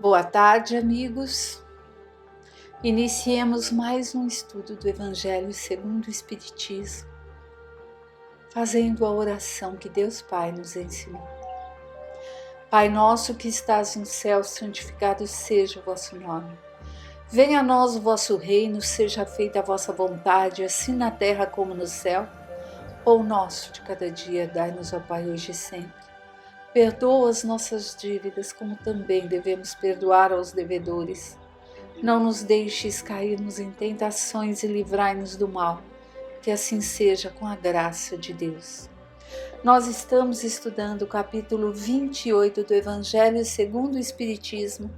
Boa tarde, amigos. Iniciemos mais um estudo do Evangelho segundo o Espiritismo, fazendo a oração que Deus Pai nos ensinou. Pai nosso que estás no céu, santificado seja o vosso nome. Venha a nós o vosso reino, seja feita a vossa vontade, assim na terra como no céu. Pão nosso de cada dia, dai-nos, ó Pai, hoje e sempre. Perdoa as nossas dívidas, como também devemos perdoar aos devedores. Não nos deixes cairmos em tentações e livrai-nos do mal, que assim seja com a graça de Deus. Nós estamos estudando o capítulo 28 do Evangelho segundo o Espiritismo,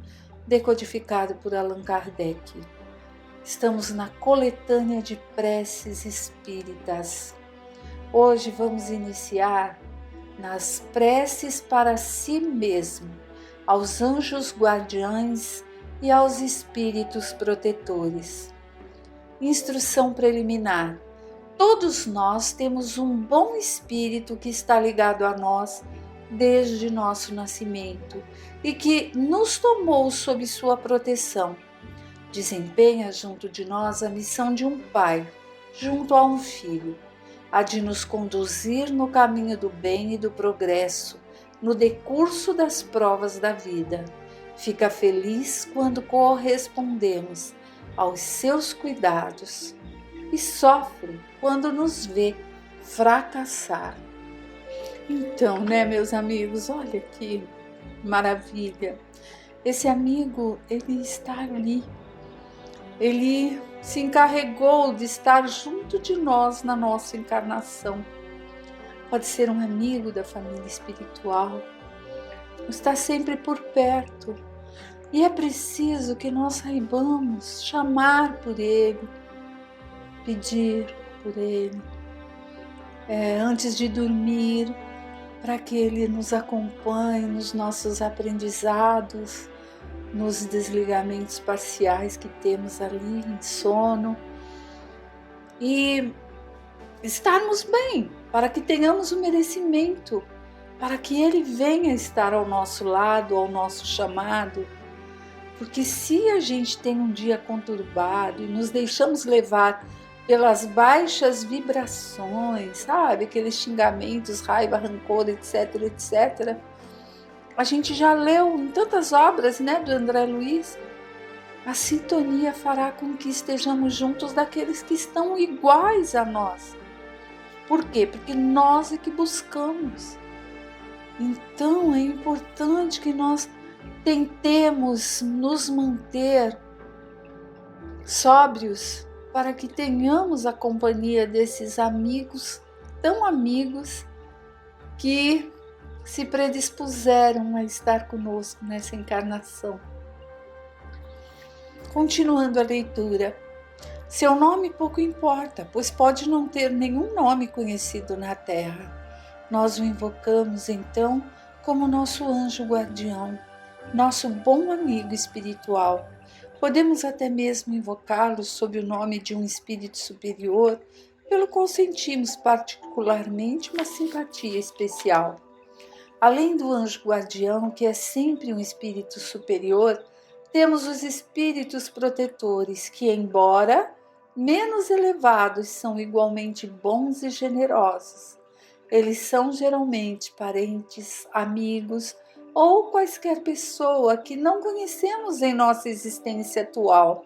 decodificado por Allan Kardec. Estamos na coletânea de preces espíritas. Hoje vamos iniciar nas preces para si mesmo, aos anjos guardiães e aos espíritos protetores. Instrução preliminar. Todos nós temos um bom espírito que está ligado a nós desde nosso nascimento e que nos tomou sob sua proteção. Desempenha junto de nós a missão de um pai, junto a um filho, a de nos conduzir no caminho do bem e do progresso, no decurso das provas da vida. Fica feliz quando correspondemos aos seus cuidados e sofre quando nos vê fracassar. Então, meus amigos, olha que maravilha. Esse amigo, ele está ali. Ele se encarregou de estar junto de nós na nossa encarnação. Pode ser um amigo da família espiritual, está sempre por perto. E é preciso que nós saibamos chamar por ele, pedir por ele, antes de dormir, para que ele nos acompanhe nos nossos aprendizados, nos desligamentos parciais que temos ali em sono, e estarmos bem, para que tenhamos o merecimento, para que ele venha estar ao nosso lado, ao nosso chamado. Porque se a gente tem um dia conturbado e nos deixamos levar pelas baixas vibrações, sabe, aqueles xingamentos, raiva, rancor, etc, etc, a gente já leu em tantas obras, do André Luiz, a sintonia fará com que estejamos juntos daqueles que estão iguais a nós. Por quê? Porque nós é que buscamos. Então é importante que nós tentemos nos manter sóbrios para que tenhamos a companhia desses amigos, tão amigos, que se predispuseram a estar conosco nessa encarnação. Continuando a leitura. Seu nome pouco importa, pois pode não ter nenhum nome conhecido na terra. Nós o invocamos então como nosso anjo guardião, nosso bom amigo espiritual. Podemos até mesmo invocá-lo sob o nome de um espírito superior, pelo qual sentimos particularmente uma simpatia especial. Além do anjo guardião, que é sempre um espírito superior, temos os espíritos protetores, que, embora menos elevados, são igualmente bons e generosos. Eles são geralmente parentes, amigos ou quaisquer pessoa que não conhecemos em nossa existência atual.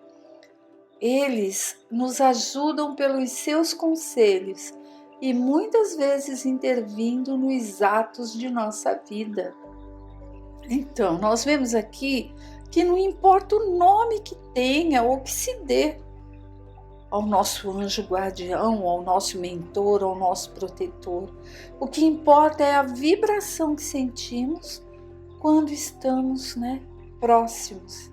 Eles nos ajudam pelos seus conselhos e muitas vezes intervindo nos atos de nossa vida. Então, nós vemos aqui que não importa o nome que tenha ou que se dê ao nosso anjo guardião, ao nosso mentor, ao nosso protetor. O que importa é a vibração que sentimos quando estamos próximos,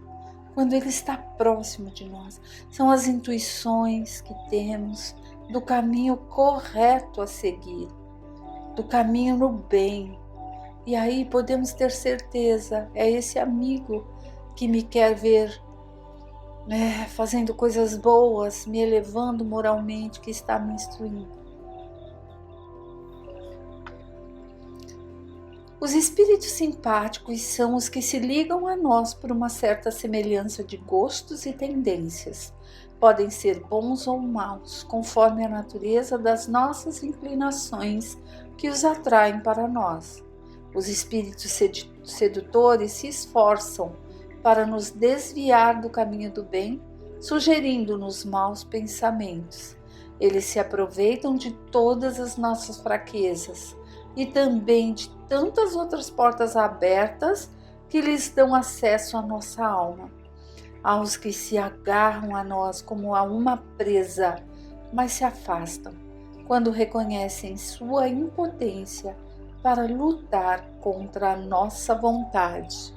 quando ele está próximo de nós. São as intuições que temos do caminho correto a seguir, do caminho no bem. E aí podemos ter certeza, é esse amigo que me quer ver fazendo coisas boas, me elevando moralmente, que está me instruindo. Os espíritos simpáticos são os que se ligam a nós por uma certa semelhança de gostos e tendências. Podem ser bons ou maus, conforme a natureza das nossas inclinações que os atraem para nós. Os espíritos sedutores se esforçam para nos desviar do caminho do bem, sugerindo-nos maus pensamentos. Eles se aproveitam de todas as nossas fraquezas e também de tantas outras portas abertas que lhes dão acesso à nossa alma. Há os que se agarram a nós como a uma presa, mas se afastam quando reconhecem sua impotência para lutar contra a nossa vontade.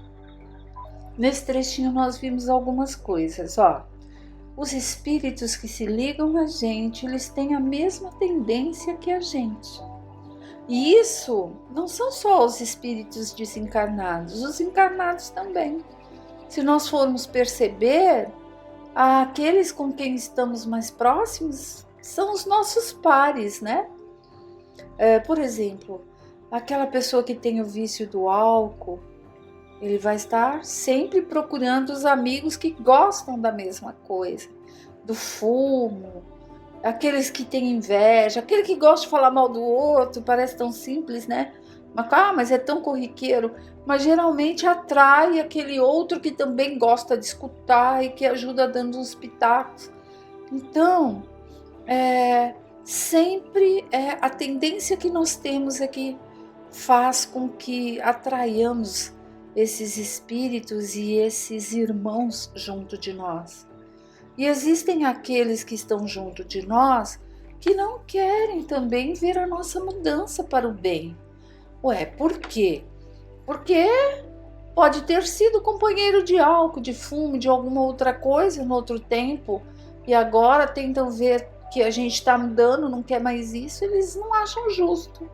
Nesse trechinho nós vimos algumas coisas, Os espíritos que se ligam a gente, eles têm a mesma tendência que a gente. E isso não são só os espíritos desencarnados, os encarnados também. Se nós formos perceber, aqueles com quem estamos mais próximos são os nossos pares, né? Por exemplo, aquela pessoa que tem o vício do álcool, ele vai estar sempre procurando os amigos que gostam da mesma coisa, do fumo, aqueles que têm inveja, aquele que gosta de falar mal do outro, parece tão simples, né? Mas é tão corriqueiro. Mas geralmente atrai aquele outro que também gosta de escutar e que ajuda dando uns pitacos. Então, sempre a tendência que nós temos é que faz com que atraiamos esses espíritos e esses irmãos junto de nós. E existem aqueles que estão junto de nós que não querem também ver a nossa mudança para o bem. Por quê? Porque pode ter sido companheiro de álcool, de fumo, de alguma outra coisa no outro tempo, e agora tentam ver que a gente está mudando, não quer mais isso, eles não acham justo.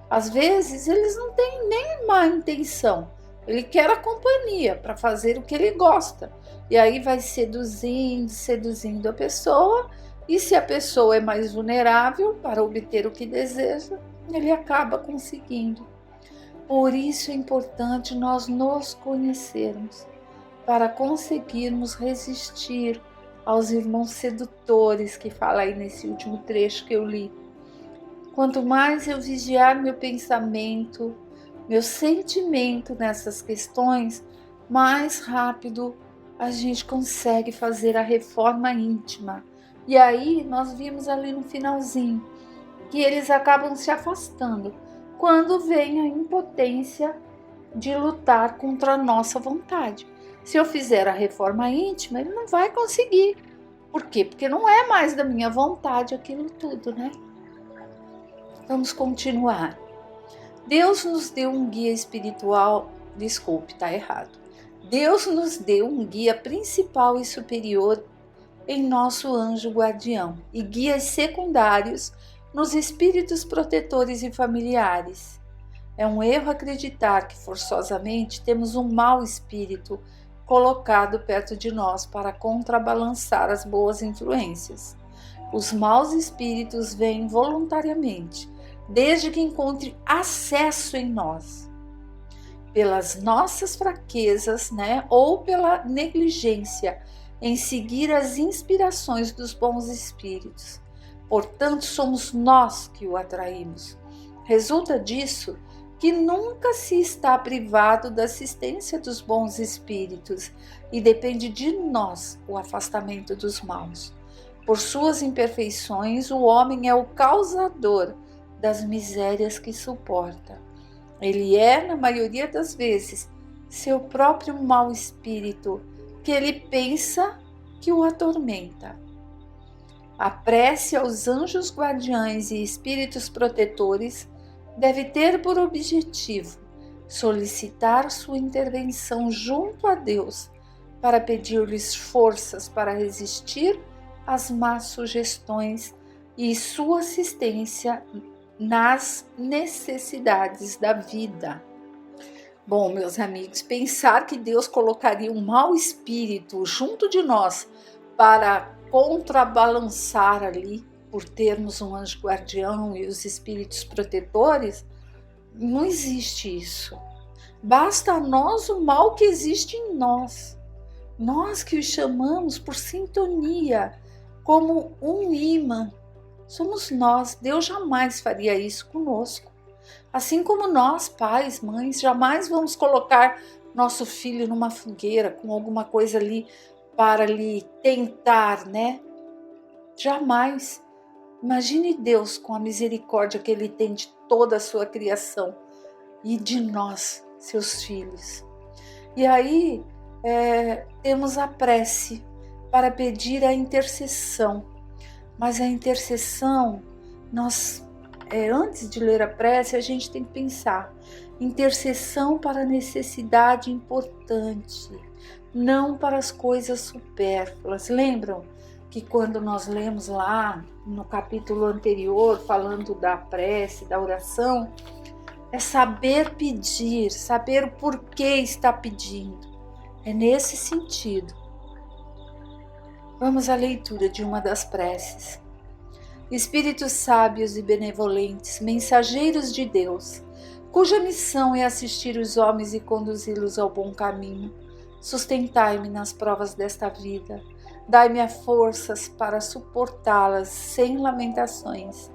Às vezes eles não têm nem má intenção, ele quer a companhia para fazer o que ele gosta, e aí vai seduzindo a pessoa, e se a pessoa é mais vulnerável para obter o que deseja, ele acaba conseguindo. Por isso é importante nós nos conhecermos, para conseguirmos resistir aos irmãos sedutores que fala aí nesse último trecho que eu li. Quanto mais eu vigiar meu pensamento, meu sentimento nessas questões, mais rápido a gente consegue fazer a reforma íntima. E aí nós vimos ali no finalzinho que eles acabam se afastando quando vem a impotência de lutar contra a nossa vontade. Se eu fizer a reforma íntima, ele não vai conseguir. Por quê? Porque não é mais da minha vontade aquilo tudo, né? Vamos continuar. Deus nos deu um guia espiritual, Deus nos deu um guia principal e superior em nosso anjo guardião e guias secundários nos espíritos protetores e familiares. É um erro acreditar que forçosamente temos um mau espírito colocado perto de nós para contrabalançar as boas influências. Os maus espíritos vêm voluntariamente, desde que encontre acesso em nós, pelas nossas fraquezas, ou pela negligência em seguir as inspirações dos bons espíritos. Portanto, somos nós que o atraímos. Resulta disso que nunca se está privado da assistência dos bons espíritos e depende de nós o afastamento dos maus. Por suas imperfeições, o homem é o causador das misérias que suporta. Ele é, na maioria das vezes, seu próprio mau espírito, que ele pensa que o atormenta. A prece aos anjos guardiães e espíritos protetores deve ter por objetivo solicitar sua intervenção junto a Deus para pedir-lhes forças para resistir às más sugestões e sua assistência nas necessidades da vida. Bom, meus amigos, pensar que Deus colocaria um mau espírito junto de nós para contrabalançar ali, por termos um anjo guardião e os espíritos protetores, Não existe isso. Basta a nós o mal que existe em nós. Nós que o chamamos por sintonia, como um imã. Somos nós. Deus jamais faria isso conosco. Assim como nós, pais, mães, jamais vamos colocar nosso filho numa fogueira com alguma coisa ali para lhe tentar, né? Jamais. Imagine Deus com a misericórdia que Ele tem de toda a sua criação e de nós, seus filhos. E aí temos a prece para pedir a intercessão. Mas a intercessão, antes de ler a prece, a gente tem que pensar. Intercessão para a necessidade importante, não para as coisas supérfluas. Lembram que quando nós lemos lá no capítulo anterior, falando da prece, da oração, é saber pedir, saber o porquê está pedindo. É nesse sentido. Vamos à leitura de uma das preces. Espíritos sábios e benevolentes, mensageiros de Deus, cuja missão é assistir os homens e conduzi-los ao bom caminho, sustentai-me nas provas desta vida, dai-me forças para suportá-las sem lamentações.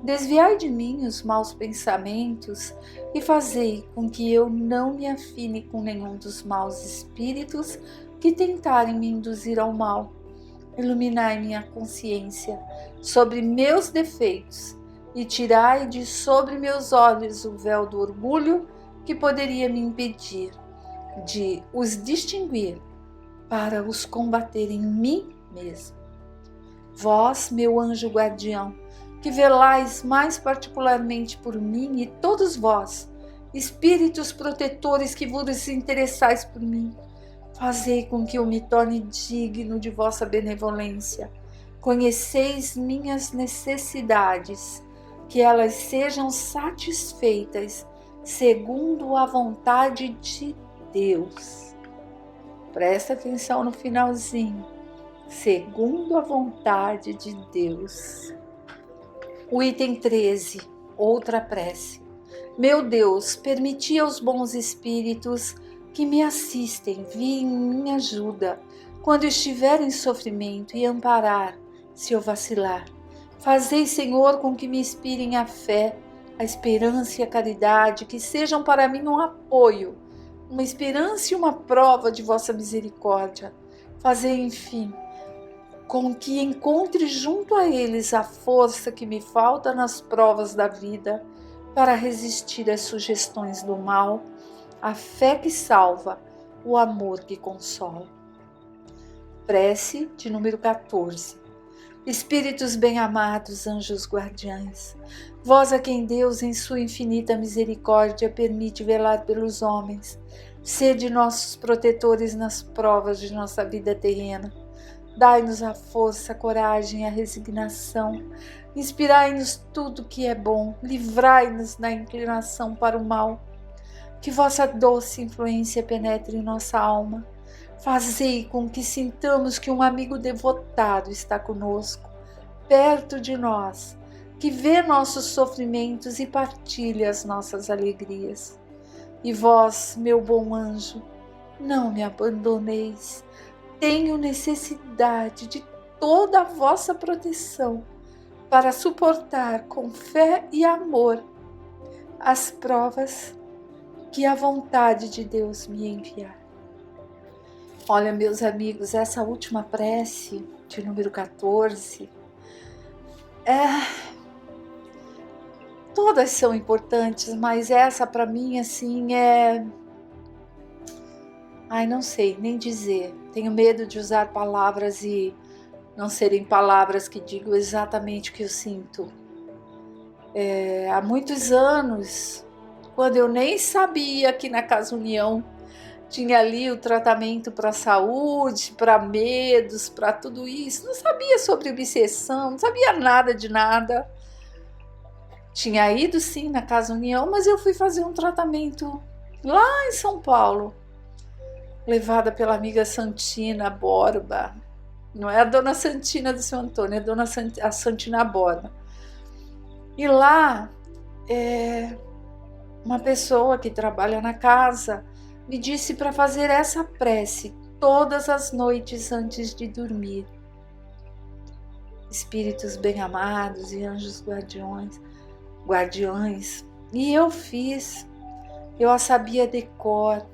Desviai de mim os maus pensamentos e fazei com que eu não me afine com nenhum dos maus espíritos que tentarem me induzir ao mal. Iluminai minha consciência sobre meus defeitos e tirai de sobre meus olhos o véu do orgulho que poderia me impedir de os distinguir para os combater em mim mesmo. Vós, meu anjo guardião, que velais mais particularmente por mim, e todos vós, espíritos protetores que vos interessais por mim, fazei com que eu me torne digno de vossa benevolência. Conheceis minhas necessidades, que elas sejam satisfeitas segundo a vontade de Deus. Presta atenção no finalzinho. Segundo a vontade de Deus. O item 13, outra prece. Meu Deus, permiti aos bons espíritos que me assistem vir em minha ajuda quando estiver em sofrimento e amparar se eu vacilar. Fazei, Senhor, com que me inspirem a fé, a esperança e a caridade, que sejam para mim um apoio, uma esperança e uma prova de vossa misericórdia. Fazei, enfim, com que encontre junto a eles a força que me falta nas provas da vida para resistir às sugestões do mal, a fé que salva, o amor que consola. Prece de número 14. Espíritos bem-amados, anjos guardiães, vós a quem Deus em sua infinita misericórdia permite velar pelos homens, sede nossos protetores nas provas de nossa vida terrena. Dai-nos a força, a coragem e a resignação. Inspirai-nos tudo que é bom, livrai-nos da inclinação para o mal. Que vossa doce influência penetre em nossa alma. Fazei com que sintamos que um amigo devotado está conosco, perto de nós, que vê nossos sofrimentos e partilha as nossas alegrias. E vós, meu bom anjo, não me abandoneis. Tenho necessidade de toda a vossa proteção para suportar com fé e amor as provas que a vontade de Deus me enviar. Olha, meus amigos, essa última prece de número 14, todas são importantes, mas essa para mim assim não sei nem dizer. Tenho medo de usar palavras e não serem palavras que digam exatamente o que eu sinto. Há muitos anos, quando eu nem sabia que na Casa União tinha ali o tratamento para saúde, para medos, para tudo isso. Não sabia sobre obsessão, não sabia nada de nada. Tinha ido sim na Casa União, mas eu fui fazer um tratamento lá em São Paulo, levada pela amiga Santina Borba. Não é a dona Santina do seu Antônio, é a Santina Borba. E lá uma pessoa que trabalha na casa me disse para fazer essa prece todas as noites antes de dormir. Espíritos bem-amados e anjos guardiões. E eu fiz, eu a sabia de cor.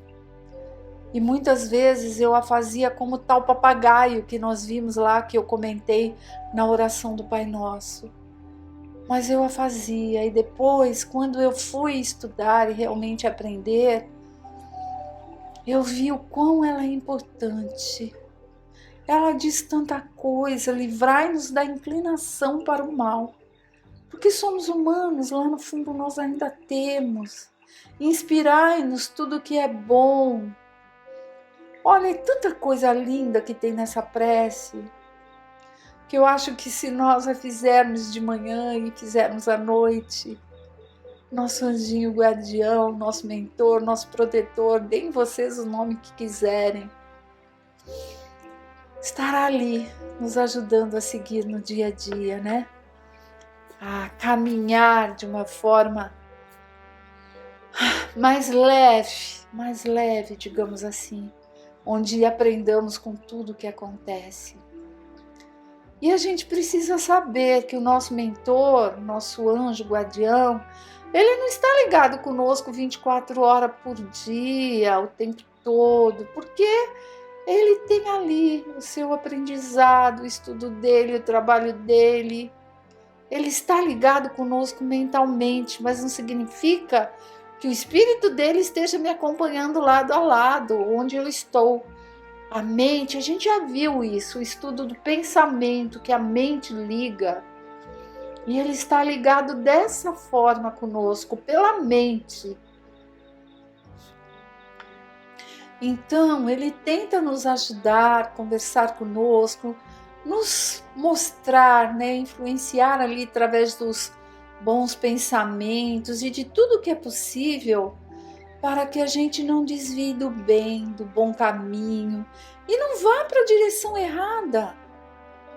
E muitas vezes eu a fazia como tal papagaio que nós vimos lá, que eu comentei na oração do Pai Nosso. Mas eu a fazia, e depois, quando eu fui estudar e realmente aprender, eu vi o quão ela é importante. Ela diz tanta coisa: livrai-nos da inclinação para o mal. Porque somos humanos, lá no fundo nós ainda temos. Inspirai-nos tudo que é bom. Olha, é tanta coisa linda que tem nessa prece, que eu acho que se nós a fizermos de manhã e fizermos à noite, nosso anjinho guardião, nosso mentor, nosso protetor, deem vocês o nome que quiserem, estará ali nos ajudando a seguir no dia a dia, né? A caminhar de uma forma mais leve, digamos assim, onde aprendamos com tudo que acontece. E a gente precisa saber que o nosso mentor, nosso anjo guardião, ele não está ligado conosco 24 horas por dia, o tempo todo, porque ele tem ali o seu aprendizado, o estudo dele, o trabalho dele. Ele está ligado conosco mentalmente, mas não significa que o espírito dele esteja me acompanhando lado a lado, onde eu estou. A mente, a gente já viu isso, o estudo do pensamento, que a mente liga. E ele está ligado dessa forma conosco, pela mente. Então, ele tenta nos ajudar, conversar conosco, nos mostrar, né, influenciar ali através dos bons pensamentos e de tudo que é possível, para que a gente não desvie do bem, do bom caminho e não vá para a direção errada.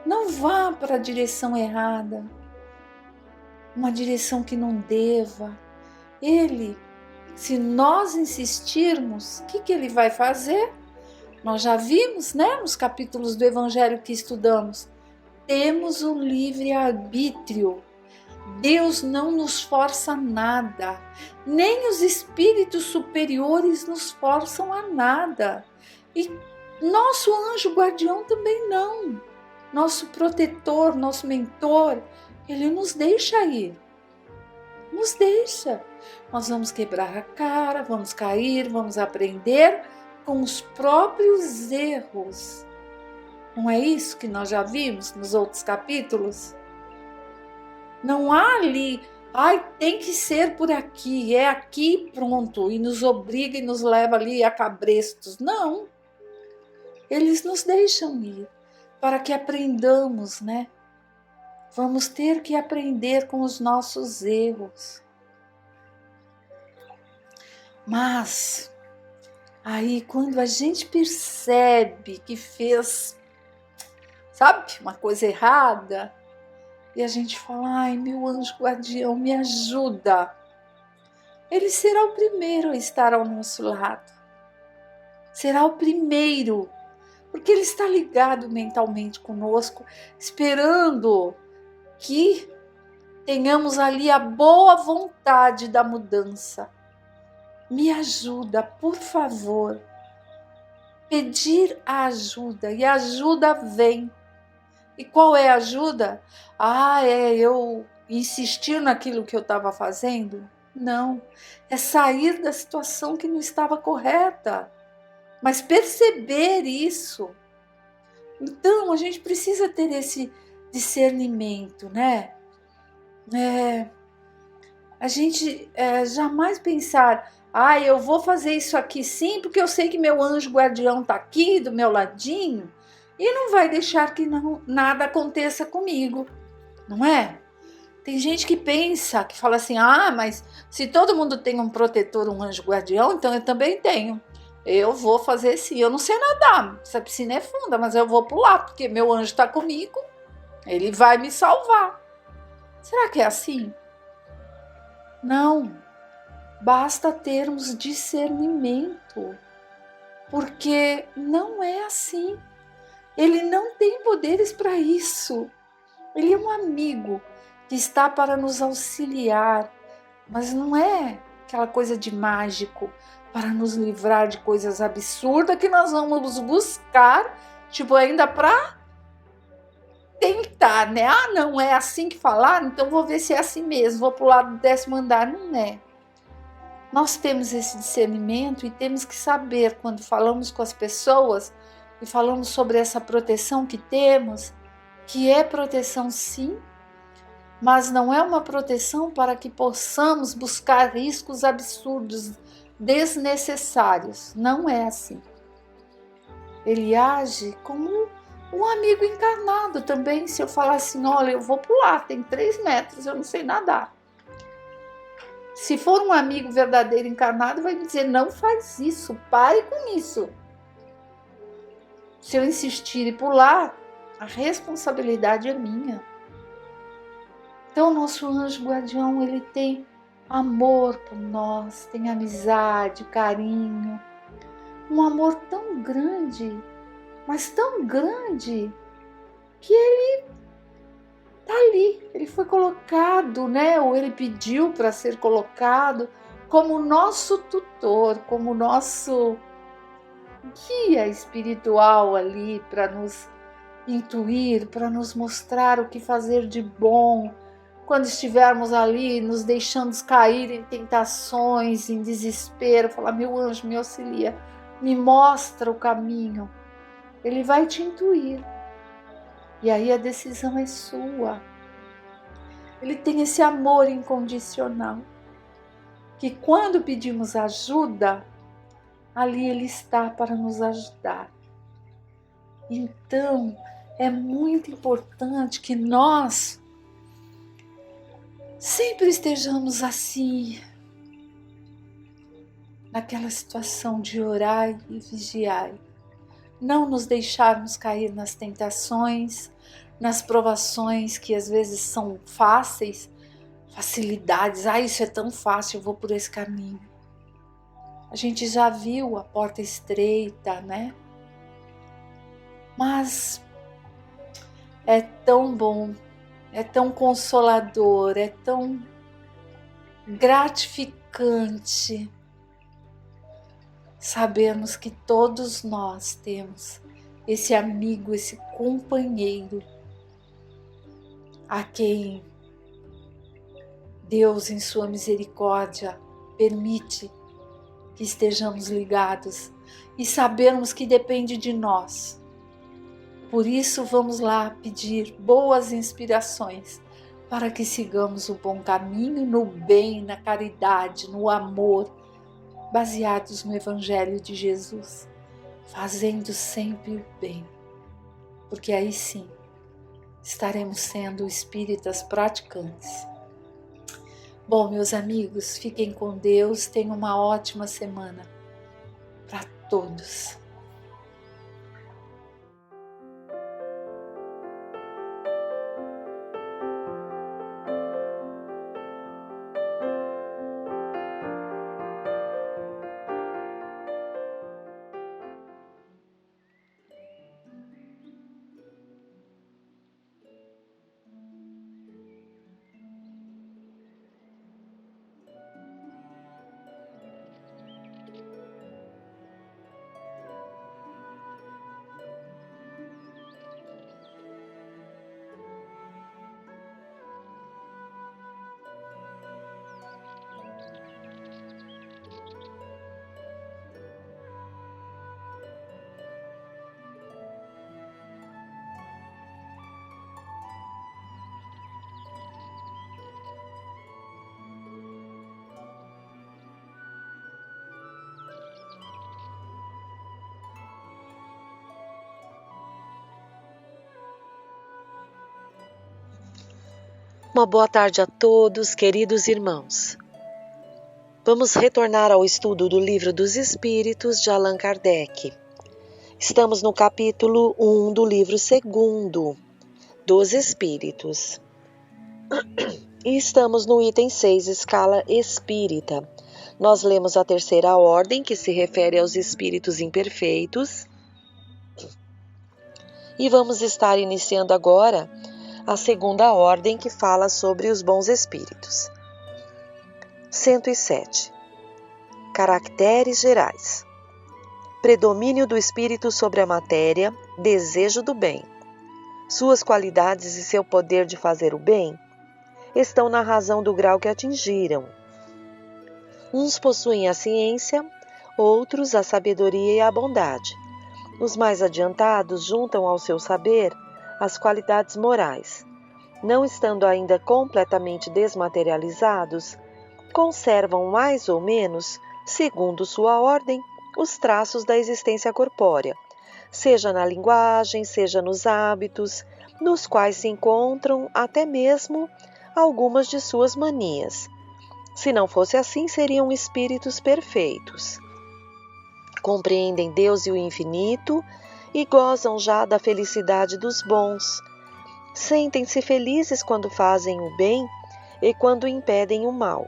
Não vá para a direção errada, uma direção que não deva. Ele, se nós insistirmos, o que ele vai fazer? Nós já vimos, né, nos capítulos do Evangelho que estudamos, temos o livre-arbítrio. Deus não nos força nada, nem os espíritos superiores nos forçam a nada. E nosso anjo guardião também não. Nosso protetor, nosso mentor, ele nos deixa ir. Nos deixa. Nós vamos quebrar a cara, vamos cair, vamos aprender com os próprios erros. Não é isso que nós já vimos nos outros capítulos? Não há ali, tem que ser por aqui, é aqui, pronto, e nos obriga e nos leva ali a cabrestos. Não, eles nos deixam ir para que aprendamos, né? Vamos ter que aprender com os nossos erros. Mas, aí quando a gente percebe que fez, sabe, uma coisa errada, e a gente fala: ai, meu anjo guardião, me ajuda. Ele será o primeiro a estar ao nosso lado. Será o primeiro, porque ele está ligado mentalmente conosco, esperando que tenhamos ali a boa vontade da mudança. Me ajuda, por favor. Pedir a ajuda, e a ajuda vem. E qual é a ajuda? É eu insistir naquilo que eu estava fazendo? Não, é sair da situação que não estava correta, mas perceber isso. Então, a gente precisa ter esse discernimento, né? A gente jamais pensar: eu vou fazer isso aqui sim, porque eu sei que meu anjo guardião está aqui do meu ladinho, e não vai deixar que nada aconteça comigo, não é? Tem gente que pensa, que fala assim: mas se todo mundo tem um protetor, um anjo guardião, então eu também tenho. Eu vou fazer sim, eu não sei nadar, essa piscina é funda, mas eu vou pular, porque meu anjo está comigo, ele vai me salvar. Será que é assim? Não, basta termos discernimento, porque não é assim. Ele não tem poderes para isso. Ele é um amigo que está para nos auxiliar, mas não é aquela coisa de mágico para nos livrar de coisas absurdas que nós vamos buscar, tipo, ainda para tentar, né? Ah, não é assim que falaram, então vou ver se é assim mesmo, vou pular do 10º andar. Não é. Nós temos esse discernimento e temos que saber, quando falamos com as pessoas e falamos sobre essa proteção que temos, que é proteção sim, mas não é uma proteção para que possamos buscar riscos absurdos, desnecessários. Não é assim. Ele age como um amigo encarnado também. Se eu falar assim, olha, eu vou pular, tem 3 metros, eu não sei nadar. Se for um amigo verdadeiro encarnado, vai me dizer, não faz isso, pare com isso. Se eu insistir e pular, a responsabilidade é minha. Então, o nosso anjo guardião, ele tem amor por nós, tem amizade, carinho, um amor tão grande, mas tão grande, que ele está ali, ele foi colocado, né? Ou ele pediu para ser colocado como nosso tutor, como nosso guia espiritual ali, para nos intuir, para nos mostrar o que fazer de bom, quando estivermos ali nos deixando cair em tentações, em desespero, falar, meu anjo, me auxilia, me mostra o caminho. Ele vai te intuir. E aí a decisão é sua. Ele tem esse amor incondicional, que quando pedimos ajuda, ali ele está para nos ajudar. Então, é muito importante que nós sempre estejamos assim, naquela situação de orar e vigiar. Não nos deixarmos cair nas tentações, nas provações que às vezes são fáceis, facilidades. Ah, isso é tão fácil, eu vou por esse caminho. A gente já viu a porta estreita, né? Mas é tão bom, é tão consolador, é tão gratificante sabermos que todos nós temos esse amigo, esse companheiro a quem Deus, em sua misericórdia, permite que estejamos ligados e sabermos que depende de nós. Por isso, vamos lá pedir boas inspirações para que sigamos o bom caminho no bem, na caridade, no amor, baseados no Evangelho de Jesus, fazendo sempre o bem, porque aí sim estaremos sendo espíritas praticantes. Bom, meus amigos, fiquem com Deus, tenham uma ótima semana para todos. Uma boa tarde a todos, queridos irmãos. Vamos retornar ao estudo do Livro dos Espíritos de Allan Kardec. Estamos no capítulo 1 do livro 2 dos Espíritos. E estamos no item 6, Escala Espírita, Nós lemos a terceira ordem, que se refere aos espíritos imperfeitos, e vamos estar iniciando agora a segunda ordem, que fala sobre os bons espíritos. 107. Caracteres gerais. Predomínio do espírito sobre a matéria, desejo do bem. Suas qualidades e seu poder de fazer o bem estão na razão do grau que atingiram. Uns possuem a ciência, outros a sabedoria e a bondade. Os mais adiantados juntam ao seu saber as qualidades morais. Não estando ainda completamente desmaterializados, conservam mais ou menos, segundo sua ordem, os traços da existência corpórea, seja na linguagem, seja nos hábitos, nos quais se encontram até mesmo algumas de suas manias. Se não fosse assim, seriam espíritos perfeitos. Compreendem Deus e o infinito e gozam já da felicidade dos bons. Sentem-se felizes quando fazem o bem e quando impedem o mal.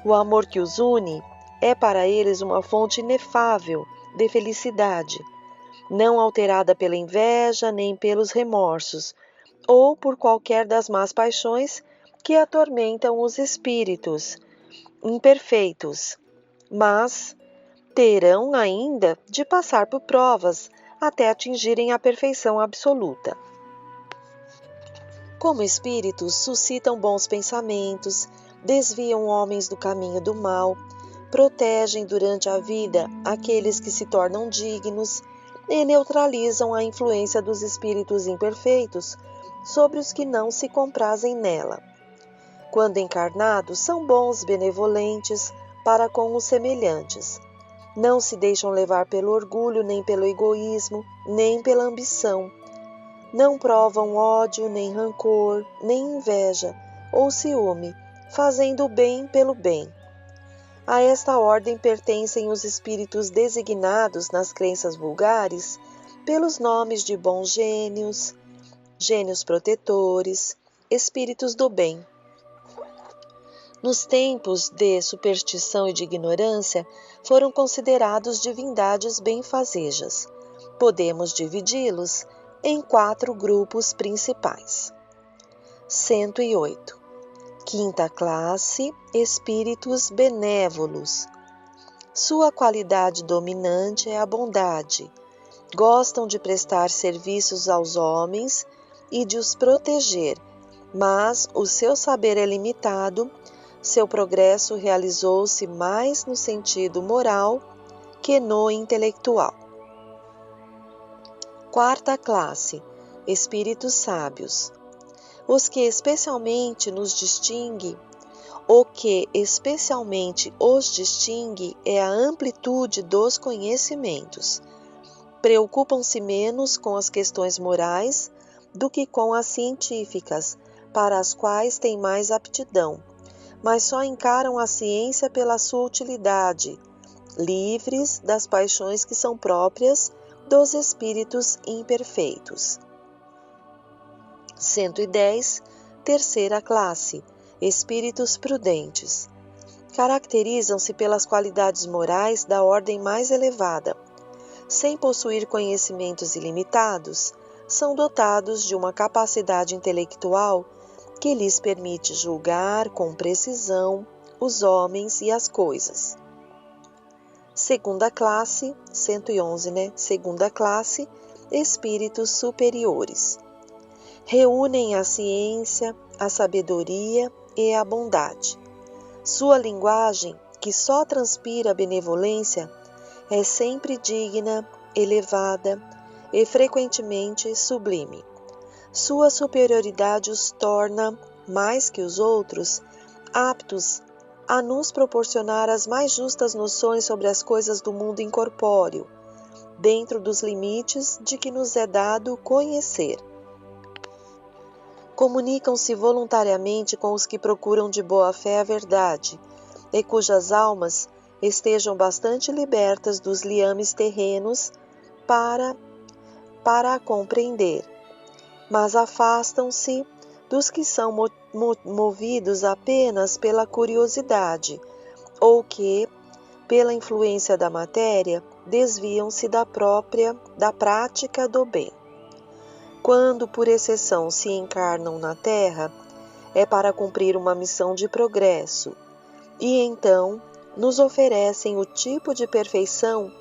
O amor que os une é para eles uma fonte inefável de felicidade, não alterada pela inveja nem pelos remorsos, ou por qualquer das más paixões que atormentam os espíritos imperfeitos, mas terão ainda de passar por provas até atingirem a perfeição absoluta. Como espíritos, suscitam bons pensamentos, desviam homens do caminho do mal, protegem durante a vida aqueles que se tornam dignos e neutralizam a influência dos espíritos imperfeitos sobre os que não se comprazem nela. Quando encarnados, são bons benevolentes para com os semelhantes. Não se deixam levar pelo orgulho, nem pelo egoísmo, nem pela ambição. Não provam ódio, nem rancor, nem inveja ou ciúme, fazendo o bem pelo bem. A esta ordem pertencem os espíritos designados nas crenças vulgares pelos nomes de bons gênios, gênios protetores, espíritos do bem. Nos tempos de superstição e de ignorância, foram considerados divindades benfazejas. Podemos dividi-los em 4 grupos principais. 108. Quinta classe, espíritos benévolos. Sua qualidade dominante é a bondade. Gostam de prestar serviços aos homens e de os proteger, mas o seu saber é limitado. Seu progresso realizou-se mais no sentido moral que no intelectual. Quarta classe, espíritos sábios. O que especialmente os distingue é a amplitude dos conhecimentos. Preocupam-se menos com as questões morais do que com as científicas, para as quais têm mais aptidão, mas só encaram a ciência pela sua utilidade, livres das paixões que são próprias dos espíritos imperfeitos. 110. Terceira classe, espíritos prudentes. Caracterizam-se pelas qualidades morais da ordem mais elevada. Sem possuir conhecimentos ilimitados, são dotados de uma capacidade intelectual que lhes permite julgar com precisão os homens e as coisas. Segunda classe, 111, Segunda classe, espíritos superiores. Reúnem a ciência, a sabedoria e a bondade. Sua linguagem, que só transpira benevolência, é sempre digna, elevada e frequentemente sublime. Sua superioridade os torna, mais que os outros, aptos a nos proporcionar as mais justas noções sobre as coisas do mundo incorpóreo, dentro dos limites de que nos é dado conhecer. Comunicam-se voluntariamente com os que procuram de boa fé a verdade, e cujas almas estejam bastante libertas dos liames terrenos para a compreender, mas afastam-se dos que são movidos apenas pela curiosidade ou que, pela influência da matéria, desviam-se da prática do bem. Quando, por exceção, se encarnam na Terra, é para cumprir uma missão de progresso, e então nos oferecem o tipo de perfeição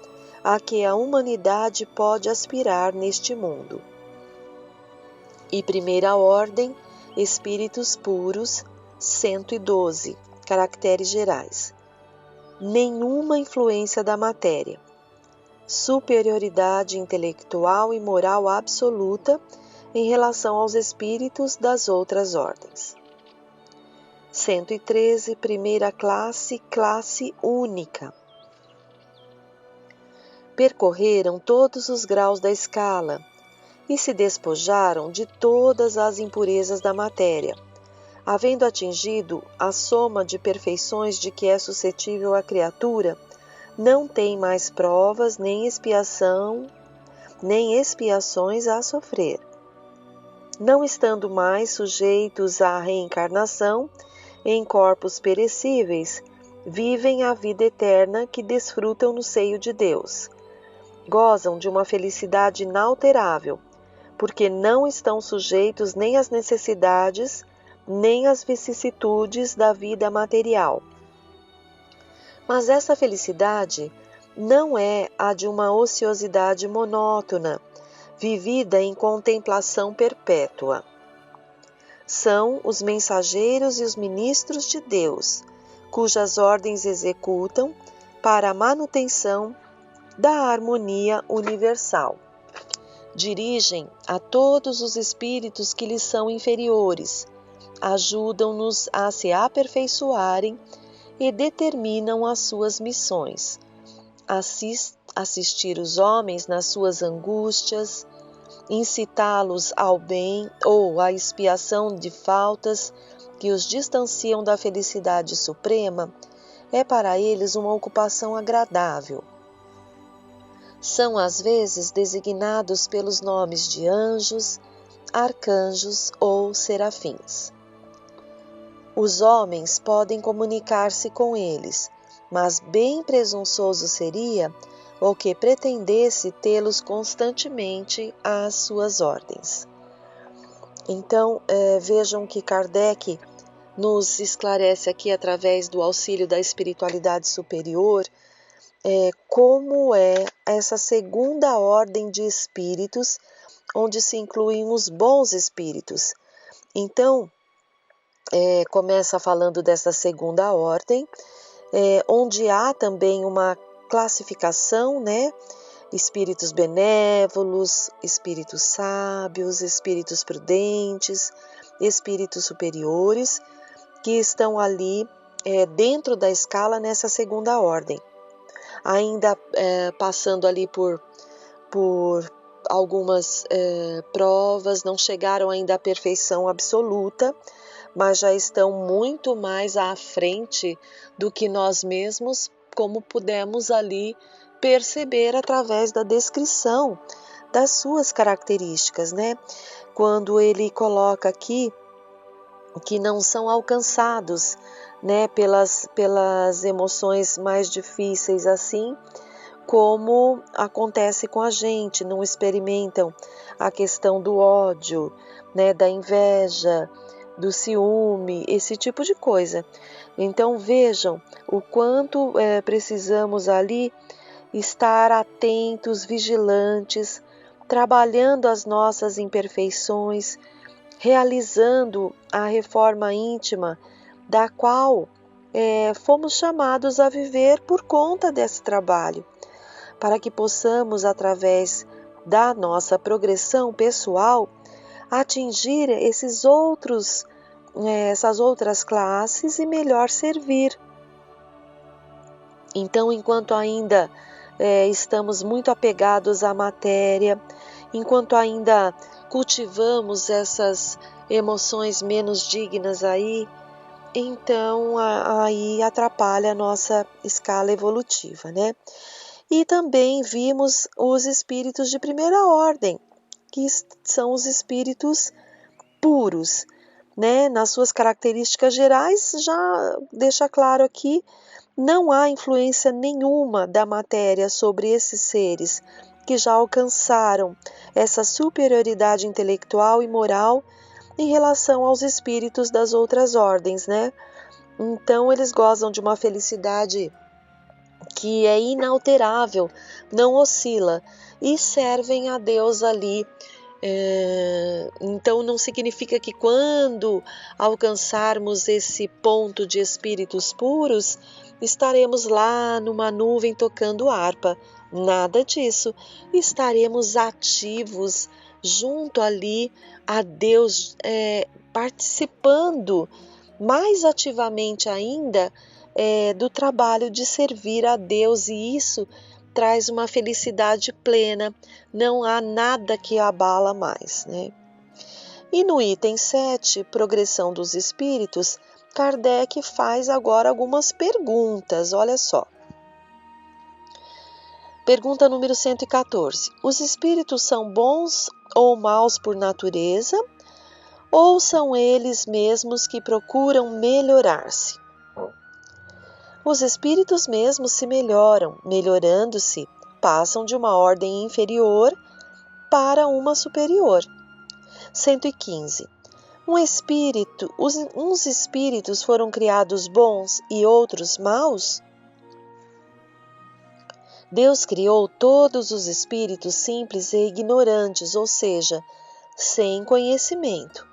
a que a humanidade pode aspirar neste mundo. E primeira ordem, espíritos puros, 112, caracteres gerais. Nenhuma influência da matéria. Superioridade intelectual e moral absoluta em relação aos espíritos das outras ordens. 113, primeira classe, classe única. Percorreram todos os graus da escala e se despojaram de todas as impurezas da matéria, havendo atingido a soma de perfeições de que é suscetível a criatura, não tem mais provas nem expiações a sofrer. Não estando mais sujeitos à reencarnação em corpos perecíveis, vivem a vida eterna que desfrutam no seio de Deus. Gozam de uma felicidade inalterável, porque não estão sujeitos nem às necessidades, nem às vicissitudes da vida material. Mas essa felicidade não é a de uma ociosidade monótona, vivida em contemplação perpétua. São os mensageiros e os ministros de Deus, cujas ordens executam para a manutenção da harmonia universal. Dirigem a todos os espíritos que lhes são inferiores, ajudam-nos a se aperfeiçoarem e determinam as suas missões. Assistir os homens nas suas angústias, incitá-los ao bem ou à expiação de faltas que os distanciam da felicidade suprema, é para eles uma ocupação agradável. São às vezes designados pelos nomes de anjos, arcanjos ou serafins. Os homens podem comunicar-se com eles, mas bem presunçoso seria o que pretendesse tê-los constantemente às suas ordens. Então, vejam que Kardec nos esclarece aqui, através do auxílio da espiritualidade superior, como é essa segunda ordem de espíritos, onde se incluem os bons espíritos. Então, começa falando dessa segunda ordem, onde há também uma classificação, né? Espíritos benévolos, espíritos sábios, espíritos prudentes, espíritos superiores, que estão ali dentro da escala nessa segunda ordem. Ainda passando ali por algumas provas, não chegaram ainda à perfeição absoluta, mas já estão muito mais à frente do que nós mesmos, como pudemos ali perceber através da descrição das suas características, né? Quando ele coloca aqui que não são alcançados, né, pelas emoções mais difíceis, assim como acontece com a gente, não experimentam a questão do ódio, né, da inveja, do ciúme, esse tipo de coisa. Então vejam o quanto precisamos ali estar atentos, vigilantes, trabalhando as nossas imperfeições, realizando a reforma íntima da qual fomos chamados a viver por conta desse trabalho, para que possamos, através da nossa progressão pessoal, atingir essas outras classes e melhor servir. Então, enquanto ainda estamos muito apegados à matéria, enquanto ainda cultivamos essas emoções menos dignas aí, então aí atrapalha a nossa escala evolutiva, né? E também vimos os espíritos de primeira ordem, que são os espíritos puros, né? Nas suas características gerais, já deixa claro aqui Não há influência nenhuma da matéria sobre esses seres que já alcançaram essa superioridade intelectual e moral em relação aos espíritos das outras ordens, né? Então, eles gozam de uma felicidade que é inalterável, não oscila, e servem a Deus ali. Então, não significa que quando alcançarmos esse ponto de espíritos puros, estaremos lá numa nuvem tocando harpa. Nada disso. Estaremos ativos junto ali a Deus, participando mais ativamente ainda do trabalho de servir a Deus, e isso traz uma felicidade plena, não há nada que abala mais, né? E no item 7, progressão dos espíritos, Kardec faz agora algumas perguntas, olha só. Pergunta número 114. Os espíritos são bons ou maus por natureza, ou são eles mesmos que procuram melhorar-se? Os espíritos mesmos se melhoram, melhorando-se, passam de uma ordem inferior para uma superior. 115. Uns espíritos foram criados bons e outros maus? Deus criou todos os espíritos simples e ignorantes, ou seja, sem conhecimento.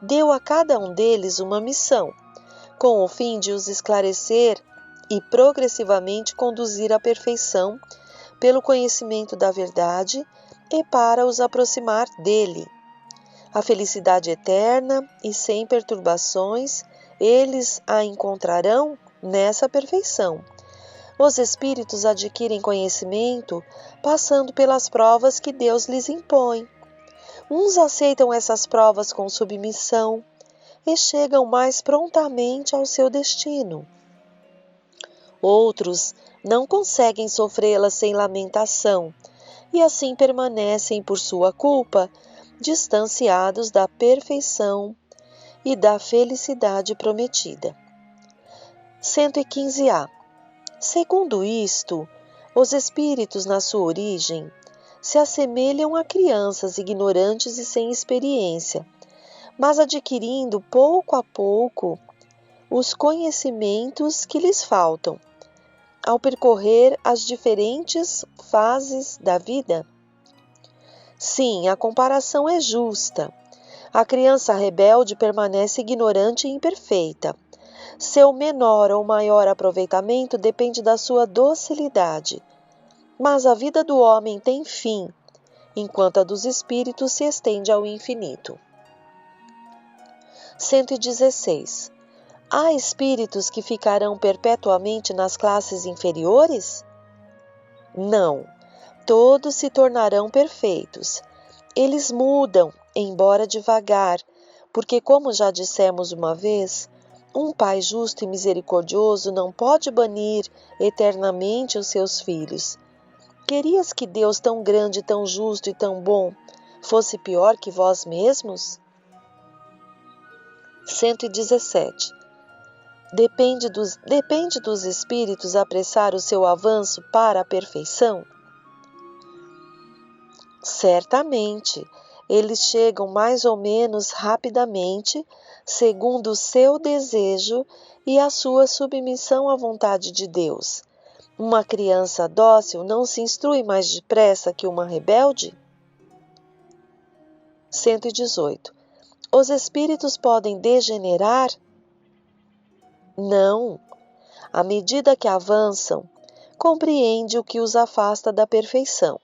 Deu a cada um deles uma missão, com o fim de os esclarecer e progressivamente conduzir à perfeição pelo conhecimento da verdade e para os aproximar dele. A felicidade eterna e sem perturbações, eles a encontrarão nessa perfeição. Os espíritos adquirem conhecimento passando pelas provas que Deus lhes impõe. Uns aceitam essas provas com submissão e chegam mais prontamente ao seu destino. Outros não conseguem sofrê-las sem lamentação e assim permanecem por sua culpa distanciados da perfeição e da felicidade prometida. 115A. Segundo isto, os espíritos na sua origem se assemelham a crianças ignorantes e sem experiência, mas adquirindo pouco a pouco os conhecimentos que lhes faltam, ao percorrer as diferentes fases da vida? Sim, a comparação é justa. A criança rebelde permanece ignorante e imperfeita. Seu menor ou maior aproveitamento depende da sua docilidade. Mas a vida do homem tem fim, enquanto a dos espíritos se estende ao infinito. 116. Há espíritos que ficarão perpetuamente nas classes inferiores? Não, todos se tornarão perfeitos. Eles mudam, embora devagar, porque, como já dissemos uma vez, um pai justo e misericordioso não pode banir eternamente os seus filhos. Querias que Deus, tão grande, tão justo e tão bom, fosse pior que vós mesmos? 117. Depende dos espíritos apressar o seu avanço para a perfeição? Certamente, eles chegam mais ou menos rapidamente, segundo o seu desejo e a sua submissão à vontade de Deus. Uma criança dócil não se instrui mais depressa que uma rebelde? 118. Os espíritos podem degenerar? Não. À medida que avançam, compreende o que os afasta da perfeição.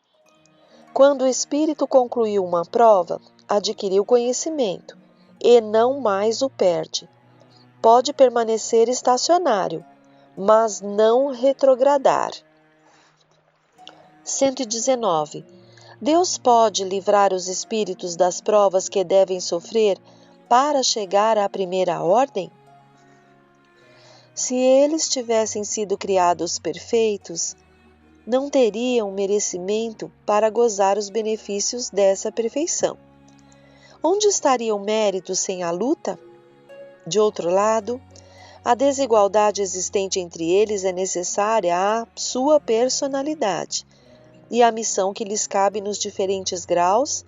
Quando o espírito concluiu uma prova, adquiriu conhecimento e não mais o perde. Pode permanecer estacionário, mas não retrogradar. 119. Deus pode livrar os espíritos das provas que devem sofrer para chegar à primeira ordem? Se eles tivessem sido criados perfeitos, não teriam merecimento para gozar os benefícios dessa perfeição. Onde estaria o mérito sem a luta? De outro lado, A desigualdade existente entre eles é necessária à sua personalidade, e a missão que lhes cabe nos diferentes graus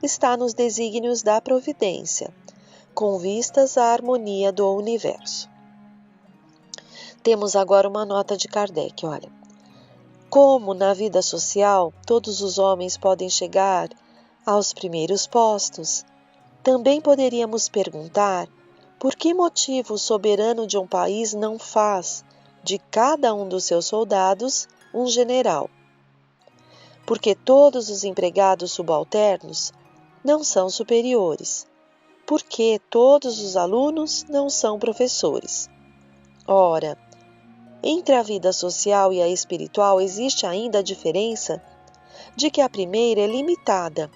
está nos desígnios da providência, com vistas à harmonia do universo. Temos agora uma nota de Kardec, olha. Como na vida social todos os homens podem chegar aos primeiros postos, também poderíamos perguntar por que motivo o soberano de um país não faz de cada um dos seus soldados um general? Porque todos os empregados subalternos não são superiores? Porque todos os alunos não são professores? Ora, entre a vida social e a espiritual existe ainda a diferença de que a primeira é limitada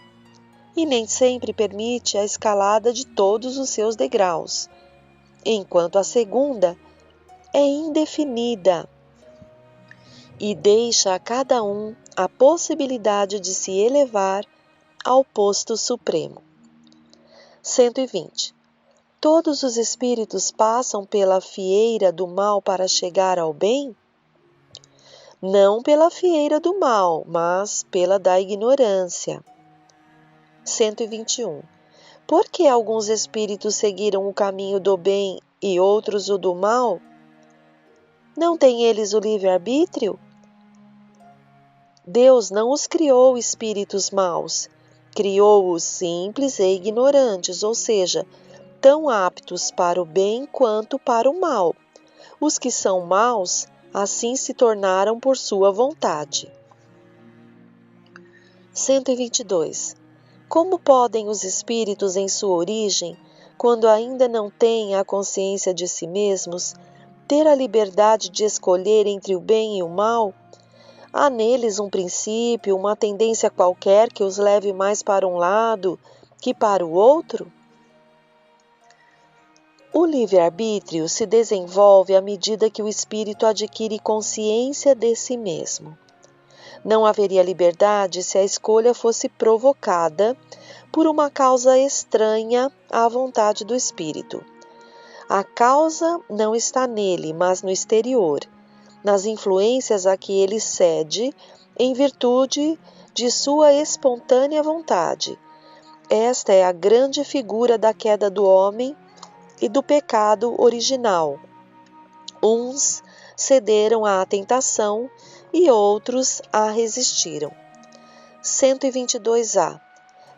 e nem sempre permite a escalada de todos os seus degraus, enquanto a segunda é indefinida e deixa a cada um a possibilidade de se elevar ao posto supremo. 120. Todos os espíritos passam pela fieira do mal para chegar ao bem? Não pela fieira do mal, mas pela da ignorância. 121. Por que alguns espíritos seguiram o caminho do bem e outros o do mal? Não têm eles o livre-arbítrio? Deus não os criou espíritos maus, criou-os simples e ignorantes, ou seja, tão aptos para o bem quanto para o mal. Os que são maus, assim se tornaram por sua vontade. 122. Como podem os espíritos em sua origem, quando ainda não têm a consciência de si mesmos, ter a liberdade de escolher entre o bem e o mal? Há neles um princípio, uma tendência qualquer que os leve mais para um lado que para o outro? O livre-arbítrio se desenvolve à medida que o espírito adquire consciência de si mesmo. Não haveria liberdade se a escolha fosse provocada por uma causa estranha à vontade do espírito. A causa não está nele, mas no exterior, nas influências a que ele cede em virtude de sua espontânea vontade. Esta é a grande figura da queda do homem e do pecado original. Uns cederam à tentação e outros a resistiram. 122a.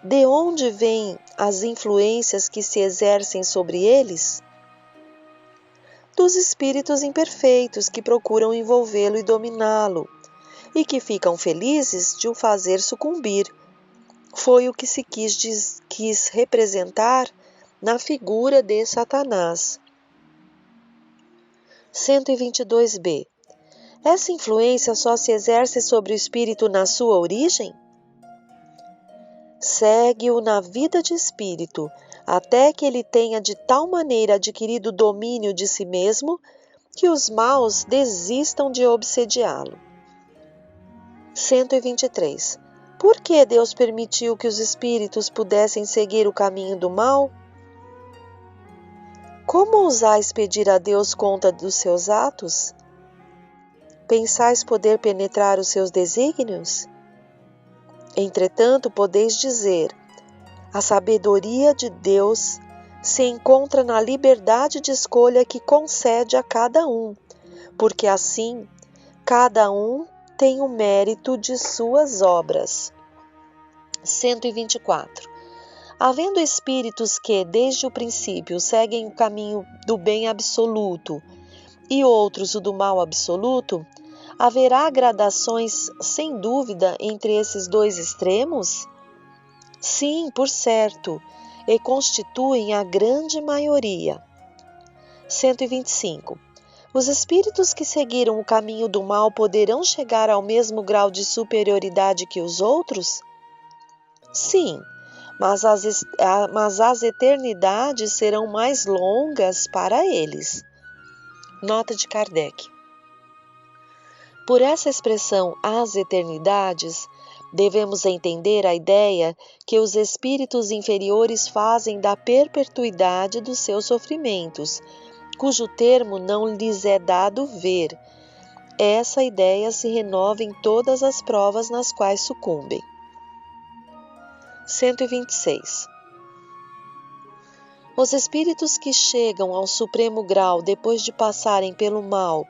De onde vêm as influências que se exercem sobre eles? Dos espíritos imperfeitos que procuram envolvê-lo e dominá-lo, e que ficam felizes de o fazer sucumbir. Foi o que se quis representar na figura de Satanás. 122b. Essa influência só se exerce sobre o espírito na sua origem? Segue-o na vida de espírito, até que ele tenha de tal maneira adquirido o domínio de si mesmo, que os maus desistam de obsediá-lo. 123. Por que Deus permitiu que os espíritos pudessem seguir o caminho do mal? Como ousais pedir a Deus conta dos seus atos? Pensais poder penetrar os seus desígnios? Entretanto, podeis dizer: a sabedoria de Deus se encontra na liberdade de escolha que concede a cada um, porque assim cada um tem o mérito de suas obras. 124. Havendo espíritos que, desde o princípio, seguem o caminho do bem absoluto e outros o do mal absoluto, haverá gradações, sem dúvida, entre esses dois extremos? Sim, por certo, e constituem a grande maioria. 125. Os espíritos que seguiram o caminho do mal poderão chegar ao mesmo grau de superioridade que os outros? Sim, mas as eternidades serão mais longas para eles. Nota de Kardec. Por essa expressão, as eternidades, devemos entender a ideia que os espíritos inferiores fazem da perpetuidade dos seus sofrimentos, cujo termo não lhes é dado ver. Essa ideia se renova em todas as provas nas quais sucumbem. 126. Os espíritos que chegam ao supremo grau depois de passarem pelo mal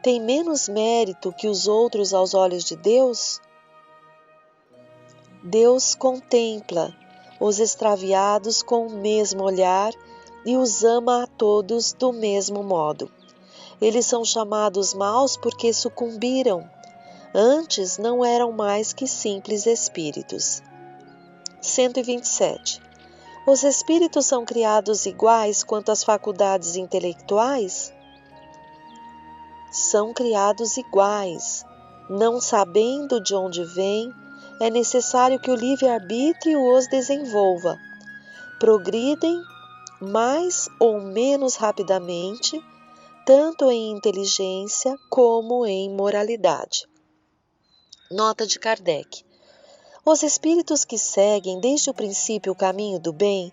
têm menos mérito que os outros aos olhos de Deus? Deus contempla os extraviados com o mesmo olhar e os ama a todos do mesmo modo. Eles são chamados maus porque sucumbiram. Antes não eram mais que simples espíritos. 127. Os espíritos são criados iguais quanto às faculdades intelectuais? São criados iguais. Não sabendo de onde vêm, é necessário que o livre-arbítrio os desenvolva. Progridem mais ou menos rapidamente, tanto em inteligência como em moralidade. Nota de Kardec. Os espíritos que seguem desde o princípio o caminho do bem,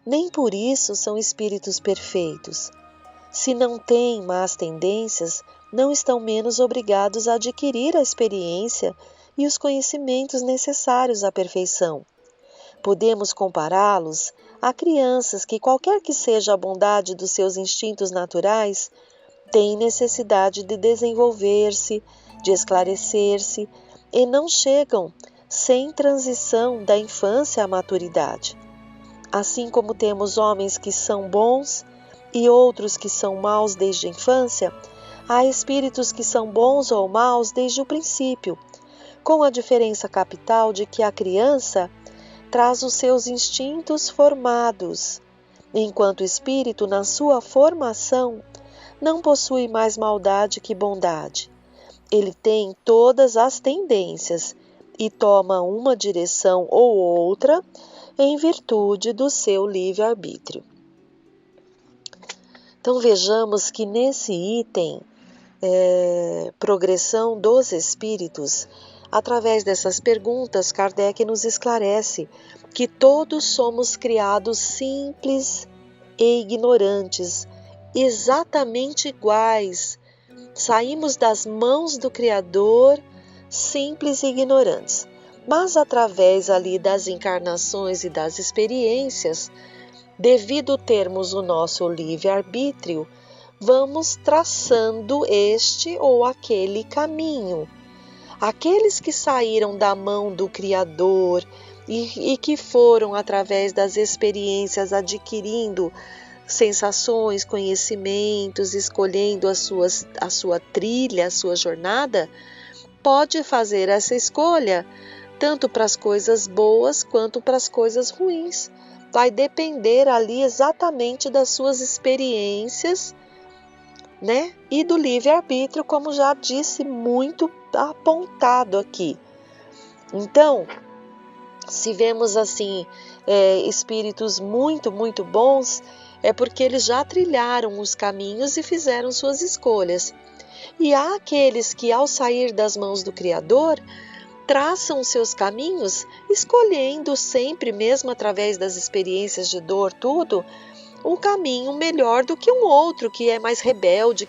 nem por isso são espíritos perfeitos. Se não têm más tendências, não estão menos obrigados a adquirir a experiência e os conhecimentos necessários à perfeição. Podemos compará-los a crianças que, qualquer que seja a bondade dos seus instintos naturais, têm necessidade de desenvolver-se, de esclarecer-se, e não chegam sem transição da infância à maturidade. Assim como temos homens que são bons e outros que são maus desde a infância, há espíritos que são bons ou maus desde o princípio, com a diferença capital de que a criança traz os seus instintos formados, enquanto o espírito, na sua formação, não possui mais maldade que bondade. Ele tem todas as tendências e toma uma direção ou outra em virtude do seu livre-arbítrio. Então vejamos que nesse item, progressão dos espíritos, através dessas perguntas, Kardec nos esclarece que todos somos criados simples e ignorantes, exatamente iguais. Saímos das mãos do Criador simples e ignorantes, mas através ali das encarnações e das experiências, devido termos o nosso livre-arbítrio, vamos traçando este ou aquele caminho. Aqueles que saíram da mão do Criador e que foram, através das experiências, adquirindo sensações, conhecimentos, escolhendo a sua trilha, a sua jornada, pode fazer essa escolha tanto para as coisas boas quanto para as coisas ruins. Vai depender ali exatamente das suas experiências, né? E do livre-arbítrio, como já disse, muito apontado aqui. Então, se vemos assim espíritos muito, muito bons, é porque eles já trilharam os caminhos e fizeram suas escolhas. E há aqueles que, ao sair das mãos do Criador, traçam seus caminhos, escolhendo sempre, mesmo através das experiências de dor, tudo, um caminho melhor do que um outro, que é mais rebelde,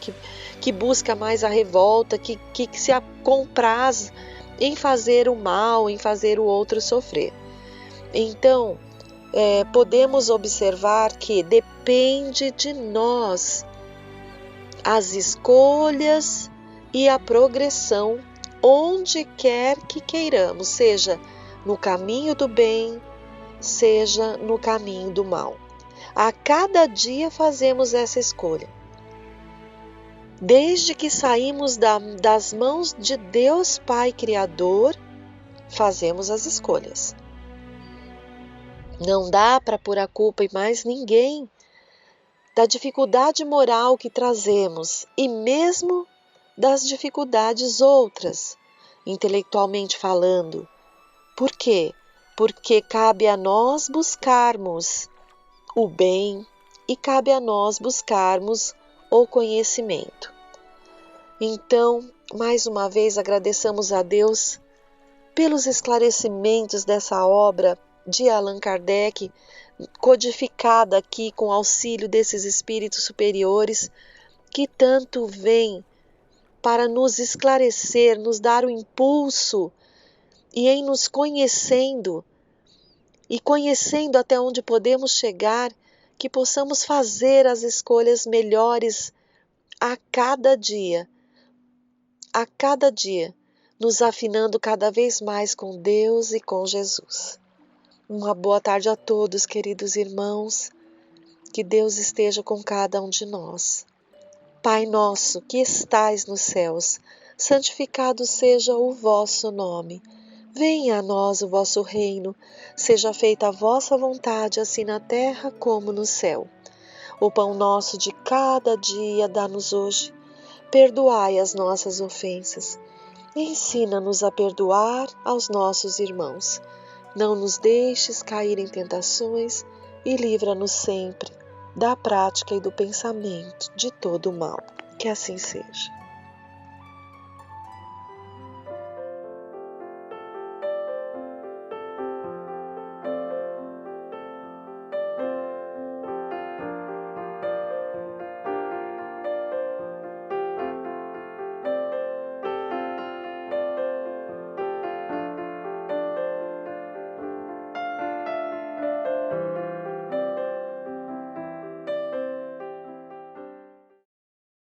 que busca mais a revolta, que se compraz em fazer o mal, em fazer o outro sofrer. Então, podemos observar que depende de nós as escolhas e a progressão onde quer que queiramos, seja no caminho do bem, seja no caminho do mal. A cada dia fazemos essa escolha. Desde que saímos das mãos de Deus Pai Criador, fazemos as escolhas. Não dá para pôr a culpa em mais ninguém da dificuldade moral que trazemos e mesmo das dificuldades outras, intelectualmente falando. Por quê? Porque cabe a nós buscarmos o bem e cabe a nós buscarmos o conhecimento. Então, mais uma vez, agradeçamos a Deus pelos esclarecimentos dessa obra de Allan Kardec, codificada aqui com auxílio desses espíritos superiores que tanto vêm para nos esclarecer, nos dar o impulso e em nos conhecendo e conhecendo até onde podemos chegar, que possamos fazer as escolhas melhores a cada dia, nos afinando cada vez mais com Deus e com Jesus. Uma boa tarde a todos, queridos irmãos, que Deus esteja com cada um de nós. Pai nosso que estais nos céus, santificado seja o vosso nome. Venha a nós o vosso reino, seja feita a vossa vontade, assim na terra como no céu. O pão nosso de cada dia dá-nos hoje. Perdoai as nossas ofensas. Ensina-nos a perdoar aos nossos irmãos. Não nos deixes cair em tentações e livra-nos sempre da prática e do pensamento de todo o mal. Que assim seja.